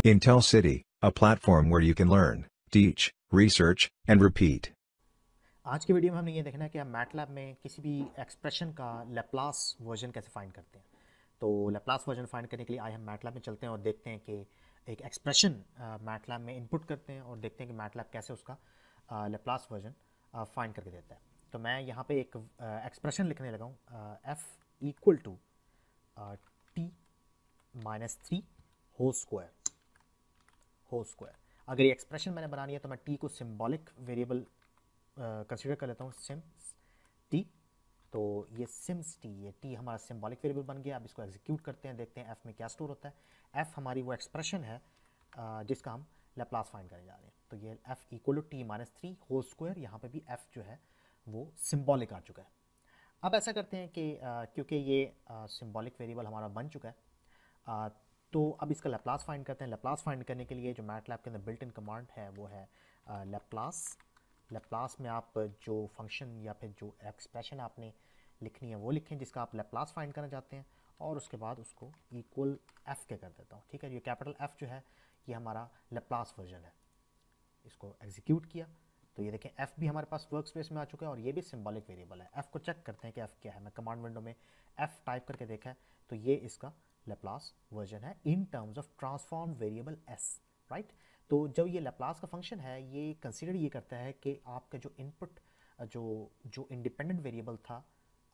Intel City, a platform where you can learn, teach, research, and repeat. आज की video में हमने ये देखना है कि हम मैटलैब में किसी भी एक्सप्रेशन का लैप्लास वर्जन कैसे फाइंड करते हैं। तो लैप्लास वर्जन फाइंड करने के लिए आइए हम मैटलैब में चलते हैं और देखते हैं कि एक एक्सप्रेशन मैटलैब में इनपुट करते हैं और देखते हैं कि मैटलैब कैसे उसका लैप्लास वर्जन फाइंड करके देता है। तो मैं यहाँ पे एक एक्सप्रेशन लिखने लगा हूँ, F equal to T minus three whole square. अगर ये एक्सप्रेशन मैंने बनानी है तो मैं टी को सिम्बॉलिक वेरिएबल कंसिडर कर लेता हूँ, सिम्स टी। तो ये सिम्स टी, ये टी हमारा सिम्बॉलिक वेरिएबल बन गया। अब इसको एग्जीक्यूट करते हैं, देखते हैं एफ में क्या स्टोर होता है। एफ हमारी वो एक्सप्रेशन है जिसका हम लैप्लास फाइंड करने जा रहे हैं। तो ये F equal to T minus three whole square, यहाँ पे भी एफ जो है वो सिम्बॉलिक आ चुका है। अब ऐसा करते हैं कि क्योंकि ये सिम्बॉलिक वेरिएबल हमारा बन चुका है, तो अब इसका लैप्लास फाइंड करते हैं। लैप्लास फाइंड करने के लिए जो मैटलैब के अंदर बिल्ट इन कमांड है वो है लैप्लास में आप जो फंक्शन या फिर जो एक्सप्रेशन आपने लिखनी है वो लिखें जिसका आप लैप्लास फाइंड करना चाहते हैं, और उसके बाद उसको इक्वल एफ के कर देता हूँ। ठीक है, ये कैपिटल एफ जो है ये हमारा लैप्लास वर्जन है। इसको एग्जीक्यूट किया तो ये देखें एफ भी हमारे पास वर्क स्पेस में आ चुका है और ये भी सिंबॉलिक वेरिएबल है। एफ को चेक करते हैं कि एफ क्या है। मैं कमांड विंडो में एफ टाइप करके देखा है तो ये इसका लैप्लास वर्जन है in terms of transform variable S, right. तो जब ये लैप्लास का फंक्शन है ये कंसीडर ये करता है कि आपका जो इनपुट जो जो इंडिपेंडेंट वेरिएबल था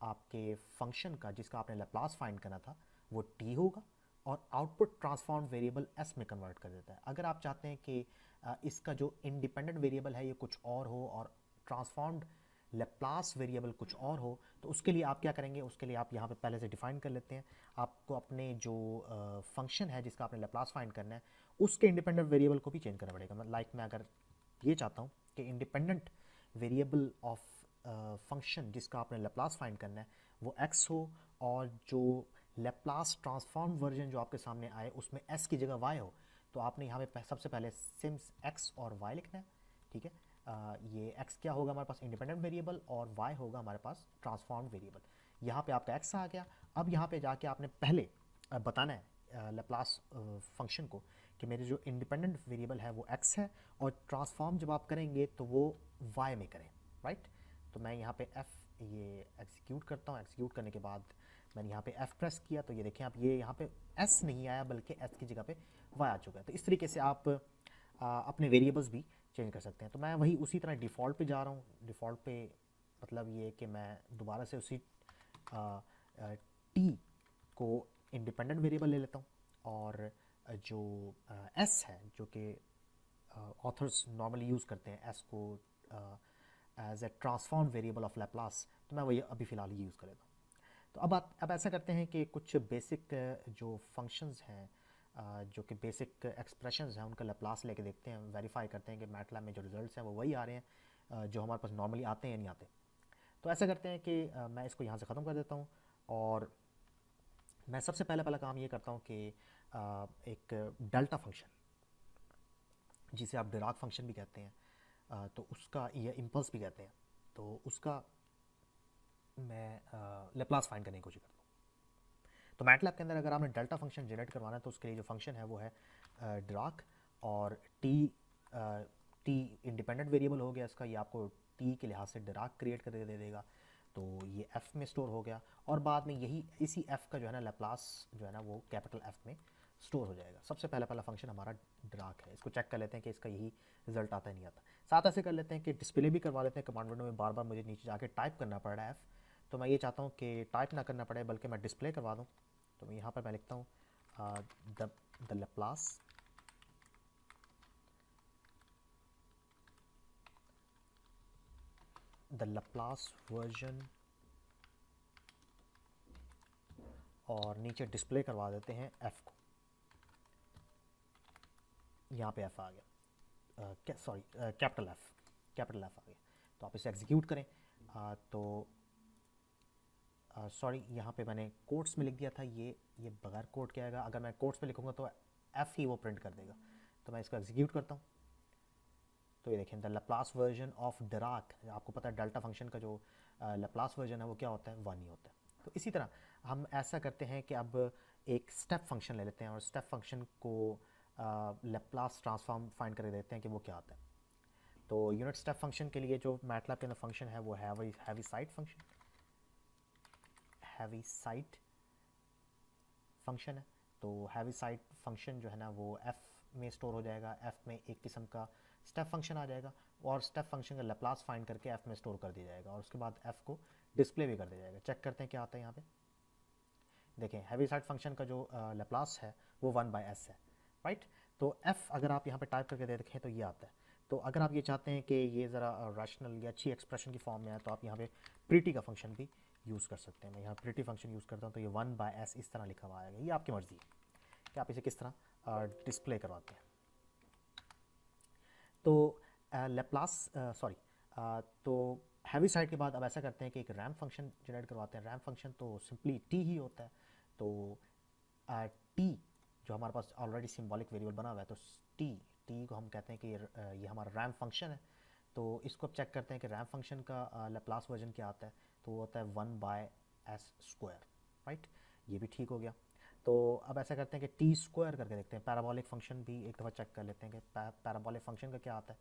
आपके फंक्शन का जिसका आपने लैप्लास फाइंड करना था वो टी होगा और आउटपुट ट्रांसफॉर्म वेरिएबल एस में कन्वर्ट कर देता है। अगर आप चाहते हैं कि इसका जो इंडिपेंडेंट वेरिएबल है ये कुछ और हो और ट्रांसफॉर्म्ड लैप्लास वेरिएबल कुछ और हो, तो उसके लिए आप क्या करेंगे, उसके लिए आप यहाँ पे पहले से डिफाइन कर लेते हैं। आपको अपने जो फंक्शन है जिसका आपने लैप्लास फाइंड करना है उसके इंडिपेंडेंट वेरिएबल को भी चेंज करना पड़ेगा। लाइक मैं अगर ये चाहता हूँ कि इंडिपेंडेंट वेरिएबल ऑफ फंक्शन जिसका आपने लैप्लास फाइंड करना है वो x हो और जो लैप्लास ट्रांसफॉर्म वर्जन जो आपके सामने आए उसमें s की जगह y हो, तो आपने यहाँ पे सबसे पहले सिम्स x और y लिखना है। ठीक है, ये x क्या होगा हमारे पास इंडिपेंडेंट वेरिएबल और y होगा हमारे पास ट्रांसफॉर्म वेरिएबल। यहाँ पे आपका x आ गया। अब यहाँ पे जाके आपने पहले बताना है लैप्लास फंक्शन को कि मेरे जो इंडिपेंडेंट वेरिएबल है वो x है और ट्रांसफॉर्म जब आप करेंगे तो वो y में करें, राइट। तो मैं यहाँ पे f ये एग्जीक्यूट करता हूँ। एग्जीक्यूट करने के बाद मैंने यहाँ पे F प्रेस किया तो ये देखें आप ये यहाँ पे S नहीं आया बल्कि S की जगह पे Y आ चुका है। तो इस तरीके से आप अपने वेरिएबल्स भी चेंज कर सकते हैं। तो मैं वही उसी तरह डिफ़ॉल्ट पे जा रहा हूँ। डिफ़ॉल्ट पे मतलब ये कि मैं दोबारा से उसी T को इंडिपेंडेंट वेरिएबल ले लेता हूँ और जो S है जो कि ऑथर्स नॉर्मली यूज़ करते हैं S को as a transform variable of Laplace, तो मैं वही अभी फ़िलहाल यूज़ कर लेता हूँ। तो अब ऐसा करते हैं कि कुछ बेसिक जो फंक्शंस हैं जो कि बेसिक एक्सप्रेशंस हैं उनका लैप्लास लेके देखते हैं, वेरीफाई करते हैं कि मैटलैब में जो रिजल्ट्स हैं वो वही आ रहे हैं जो हमारे पास नॉर्मली आते हैं या नहीं आते। तो ऐसा करते हैं कि मैं इसको यहाँ से ख़त्म कर देता हूँ और मैं सबसे पहला काम ये करता हूँ कि एक डेल्टा फंक्शन जिसे आप डिराक फंक्शन भी कहते हैं तो उसका ये इम्पल्स भी कहते हैं, तो उसका मैं लैप्लास फाइंड करने की कोशिश करता हूँ। तो मैटलैब के अंदर अगर आपने डेल्टा फंक्शन जनरेट करवाना है तो उसके लिए जो फंक्शन है वो है डिराक और टी इंडिपेंडेंट वेरिएबल हो गया इसका, ये आपको टी के लिहाज से डिराक क्रिएट करके दे देगा। तो ये एफ़ में स्टोर हो गया और बाद में यही इसी एफ़ का जो है ना लैप्लास जो है ना वो कैपिटल एफ़ में स्टोर हो जाएगा। सबसे पहला फंक्शन हमारा डिराक है। इसको चेक कर लेते हैं कि इसका यही रिजल्ट आता है नहीं आता। साथ ऐसे कर लेते हैं कि डिस्प्ले भी करवा लेते हैं। कमांड विंडो में बार बार मुझे नीचे जाके टाइप करना पड़ रहा है एफ़, तो मैं ये चाहता हूँ कि टाइप ना करना पड़े बल्कि मैं डिस्प्ले करवा दूँ। तो यहाँ पर मैं लिखता हूँ द लैप्लास वर्जन और नीचे डिस्प्ले करवा देते हैं एफ को। यहाँ पे एफ आ गया, सॉरी कैपिटल एफ आ गया। तो आप इसे एग्जीक्यूट करें तो सॉरी यहाँ पे मैंने कोट्स में लिख दिया था, ये बगैर कोट के आएगा। अगर मैं कोट्स में लिखूँगा तो एफ ही वो प्रिंट कर देगा। तो मैं इसको एग्जीक्यूट करता हूँ तो ये देखें the Laplace version of Dirac, आपको पता है डेल्टा फंक्शन का जो लैप्लास वर्जन है वो क्या होता है, वन ही होता है। तो इसी तरह हम ऐसा करते हैं कि अब एक स्टेप फंक्शन ले लेते हैं और स्टेप फंक्शन को लेप्लास ट्रांसफॉर्म फाइंड करके देखते हैं कि वो क्या आता है। तो यूनिट स्टेप फंक्शन के लिए जो मैटलैब के अंदर फंक्शन है वो heavy site function, heavy site function है। तो हैवी साइट फंक्शन जो है ना वो एफ में स्टोर हो जाएगा, एफ में एक किस्म का स्टेप फंक्शन आ जाएगा और स्टेप फंक्शन का लेप्लास फाइंड करके एफ में स्टोर कर दिया जाएगा और उसके बाद एफ को डिस्प्ले भी कर दिया जाएगा। चेक करते हैं क्या आता है यहाँ पे। देखें हैवी साइट फंक्शन का जो लेप्लास है वो 1/s है, राइट। तो एफ अगर आप यहाँ पे टाइप करके देखें तो ये आता है। तो अगर आप ये चाहते हैं कि ये ज़रा रैशनल या अच्छी एक्सप्रेशन की फॉर्म में है तो आप यहाँ पे प्रीटी का फंक्शन भी यूज़ कर सकते हैं। मैं यहाँ प्रीटी फंक्शन यूज़ करता हूँ तो ये 1/s इस तरह लिखा हुआ आएगा। ये आपकी मर्ज़ी है कि आप इसे किस तरह डिस्प्ले करवाते हैं। तो लेप्लास तो हैवी साइड के बाद अब ऐसा करते हैं कि एक रैम्प फंक्शन जनरेट करवाते हैं। रैम्प फंक्शन तो सिंपली टी ही होता है। तो टी जो हमारे पास ऑलरेडी सिंबॉलिक वेरिएबल बना हुआ है, तो टी को हम कहते हैं कि ये हमारा रैम्प फंक्शन है। तो इसको अब चेक करते हैं कि रैम्प फंक्शन का लेप्लास वर्जन क्या आता है। तो वो होता है 1/s², राइट। ये भी ठीक हो गया। तो अब ऐसा करते हैं कि टी स्क्वायर करके देखते हैं। पैराबोलिक फंक्शन भी एक दफ़ा चेक कर लेते हैं कि पैराबोलिक फंक्शन का क्या आता है।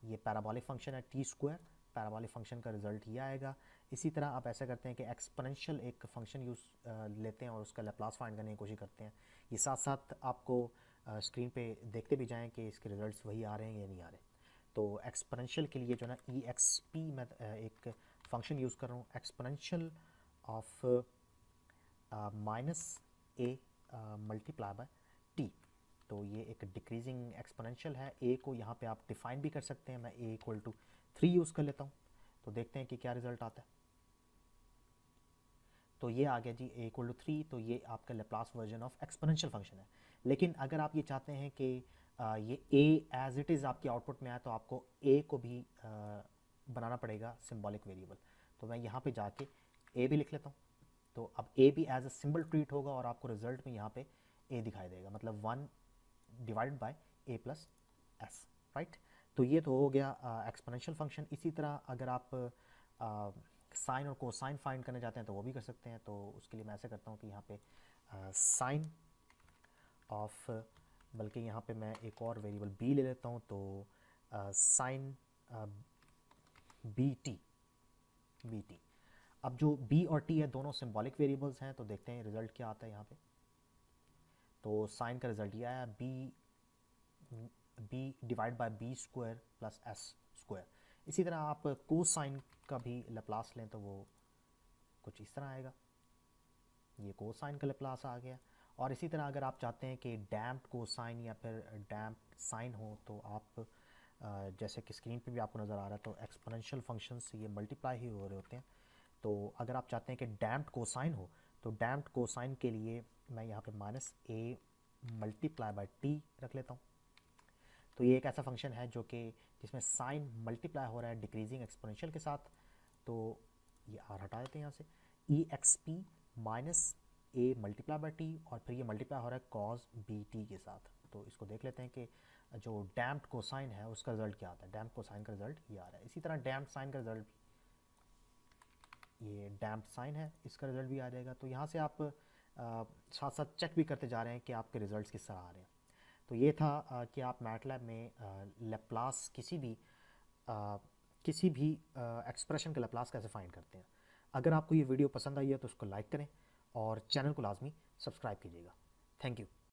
ये पैराबोलिक फंक्शन है टी स्क्वायर, पैराबोलिक फंक्शन का रिजल्ट ये आएगा। इसी तरह आप ऐसा करते हैं कि एक्सपोनेंशियल एक फंक्शन यूज़ लेते हैं और उसका लेप्लास फाइंड करने की कोशिश करते हैं। ये साथ साथ आपको स्क्रीन पे देखते भी जाएं कि इसके रिजल्ट्स वही आ रहे हैं या नहीं आ रहे। तो एक्सपोनेंशियल के लिए जो ना EXP मैं एक फंक्शन यूज़ कर रहा हूँ, exponential of -a multiply by T. तो ये एक डिक्रीजिंग एक्सपोनेंशियल है। a को यहाँ पे आप डिफाइन भी कर सकते हैं। मैं a = 3 यूज़ कर लेता हूँ तो देखते हैं कि क्या रिजल्ट आता है। तो ये आ गया जी a = 3। तो ये आपका Laplace version of exponential function है। लेकिन अगर आप ये चाहते हैं कि ये a एज इट इज़ आपकी आउटपुट में आए तो आपको a को भी बनाना पड़ेगा सिंबॉलिक वेरिएबल। तो मैं यहाँ पे जाके a भी लिख लेता हूँ। तो अब a भी एज अ सिंबल ट्रीट होगा और आपको रिजल्ट में यहाँ पे a दिखाई देगा, मतलब 1/a+s, राइट। तो ये तो हो गया एक्सपोनेंशियल फंक्शन। इसी तरह अगर आप साइन और कोसाइन फाइंड करने जाते हैं तो वो भी कर सकते हैं। तो उसके लिए मैं ऐसे करता हूँ कि यहाँ पे साइन ऑफ, बल्कि यहाँ पे मैं एक और वेरिएबल b ले लेता हूँ। तो साइन bt। अब जो b और t है दोनों सिंबॉलिक वेरिएबल्स हैं। तो देखते हैं रिजल्ट क्या आता है यहाँ पे। तो साइन का रिजल्ट ये आया b/b² + s²। इसी तरह आप कोसाइन का भी लेप्लास लें तो वो कुछ इस तरह आएगा। ये कोसाइन का लेप्लास आ गया। और इसी तरह अगर आप चाहते हैं कि डैम्प्ड कोसाइन या फिर डैम्प्ड साइन हो तो आप जैसे कि स्क्रीन पे भी आपको नज़र आ रहा है तो एक्सपोनेंशियल फंक्शन से ये मल्टीप्लाई ही हो रहे होते हैं। तो अगर आप चाहते हैं कि डैम्प्ड कोसाइन हो तो डैम्प्ड कोसाइन के लिए मैं यहाँ पे -a × t रख लेता हूँ। तो ये एक ऐसा फंक्शन है जो कि जिसमें साइन मल्टीप्लाई हो रहा है डिक्रीजिंग एक्सपोनेंशियल के साथ। तो ये r हटा देते हैं यहाँ से। EXP -a × t और फिर ये मल्टीप्लाई हो रहा है cos bt के साथ। तो इसको देख लेते हैं कि जो डैम्प्ड कोसाइन है उसका रिजल्ट क्या आता है। डैम्प्ड कोसाइन का रिजल्ट ये आ रहा है। इसी तरह डैम्प्ड साइन का रिजल्ट, ये डैम्प्ड साइन है, इसका रिजल्ट भी आ जाएगा। तो यहाँ से आप साथ साथ चेक भी करते जा रहे हैं कि आपके रिजल्ट्स किस तरह आ रहे हैं। तो ये था कि आप मैटलैब में लेप्लास किसी भी एक्सप्रेशन का लेप्लास कैसे फाइंड करते हैं। अगर आपको ये वीडियो पसंद आई है तो उसको लाइक करें और चैनल को लाजमी सब्सक्राइब कीजिएगा। Thank you.